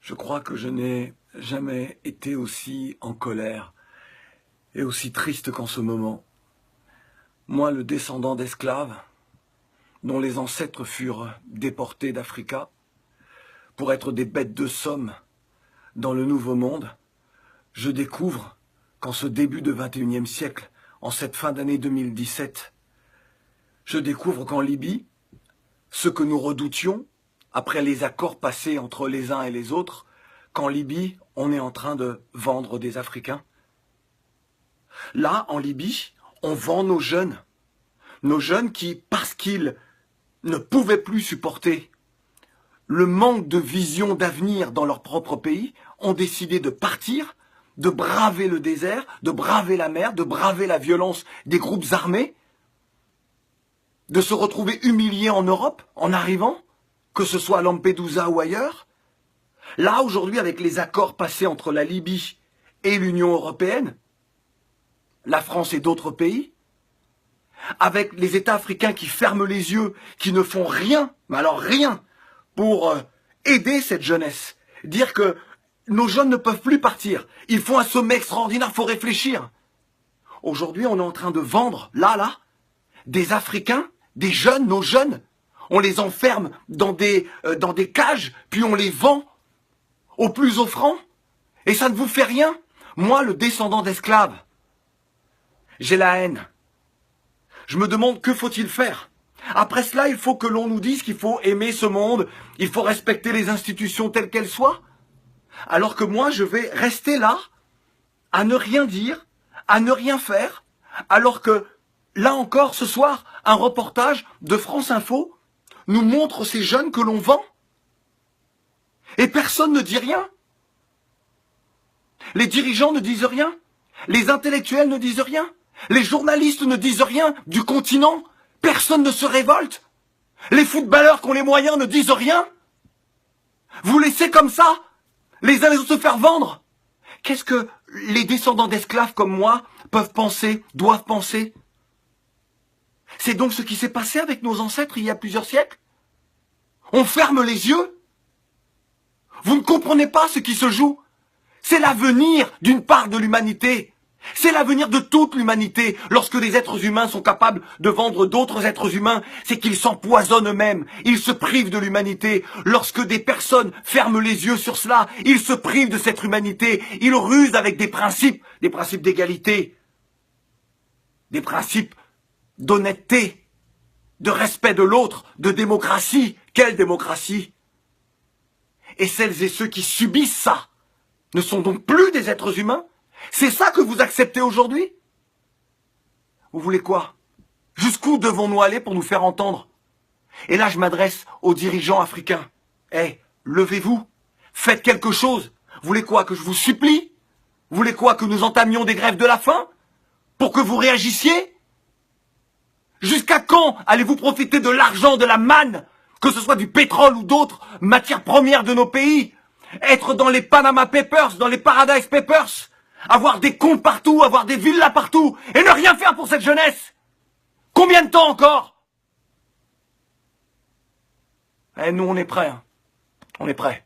Je crois que je n'ai jamais été aussi en colère et aussi triste qu'en ce moment. Moi, le descendant d'esclaves, dont les ancêtres furent déportés d'Africa pour être des bêtes de somme dans le Nouveau Monde, je découvre qu'en ce début de XXIe siècle, en cette fin d'année 2017, je découvre qu'en Libye, ce que nous redoutions, après les accords passés entre les uns et les autres, qu'en Libye, on est en train de vendre des Africains. Là, en Libye, on vend nos jeunes qui, parce qu'ils ne pouvaient plus supporter le manque de vision d'avenir dans leur propre pays, ont décidé de partir, de braver le désert, de braver la mer, de braver la violence des groupes armés, de se retrouver humiliés en Europe en arrivant, que ce soit à Lampedusa ou ailleurs. Là, aujourd'hui, avec les accords passés entre la Libye et l'Union européenne, la France et d'autres pays, avec les États africains qui ferment les yeux, qui ne font rien, mais alors rien, pour aider cette jeunesse. Dire que nos jeunes ne peuvent plus partir. Ils font un sommet extraordinaire, il faut réfléchir. Aujourd'hui, on est en train de vendre, là, des Africains, des jeunes, nos jeunes. On les enferme dans des cages, puis on les vend au plus offrant. Et ça ne vous fait rien. Moi, le descendant d'esclaves, j'ai la haine. Je me demande que faut-il faire. Après cela, il faut que l'on nous dise qu'il faut aimer ce monde, il faut respecter les institutions telles qu'elles soient. Alors que moi, je vais rester là, à ne rien dire, à ne rien faire, alors que, là encore, ce soir, un reportage de France Info nous montre ces jeunes que l'on vend. Et personne ne dit rien. Les dirigeants ne disent rien. Les intellectuels ne disent rien. Les journalistes ne disent rien du continent. Personne ne se révolte. Les footballeurs qui ont les moyens ne disent rien. Vous laissez comme ça les uns les autres se faire vendre. Qu'est-ce que les descendants d'esclaves comme moi peuvent penser, doivent penser? C'est donc ce qui s'est passé avec nos ancêtres il y a plusieurs siècles. On ferme les yeux. Vous ne comprenez pas ce qui se joue. C'est l'avenir d'une part de l'humanité. C'est l'avenir de toute l'humanité. Lorsque des êtres humains sont capables de vendre d'autres êtres humains, c'est qu'ils s'empoisonnent eux-mêmes. Ils se privent de l'humanité. Lorsque des personnes ferment les yeux sur cela, ils se privent de cette humanité. Ils rusent avec des principes d'égalité, des principes d'honnêteté, de respect de l'autre, de démocratie. Quelle démocratie? Et celles et ceux qui subissent ça ne sont donc plus des êtres humains? C'est ça que vous acceptez aujourd'hui? Vous voulez quoi? Jusqu'où devons-nous aller pour nous faire entendre? Et là, je m'adresse aux dirigeants africains. Levez-vous, faites quelque chose. Vous voulez quoi? Que je vous supplie? Vous voulez quoi? Que nous entamions des grèves de la faim? Pour que vous réagissiez? Jusqu'à quand allez-vous profiter de l'argent, de la manne, que ce soit du pétrole ou d'autres matières premières de nos pays? Être dans les Panama Papers, dans les Paradise Papers, avoir des comptes partout, avoir des villas partout, et ne rien faire pour cette jeunesse? Combien de temps encore? Nous, on est prêts. On est prêts.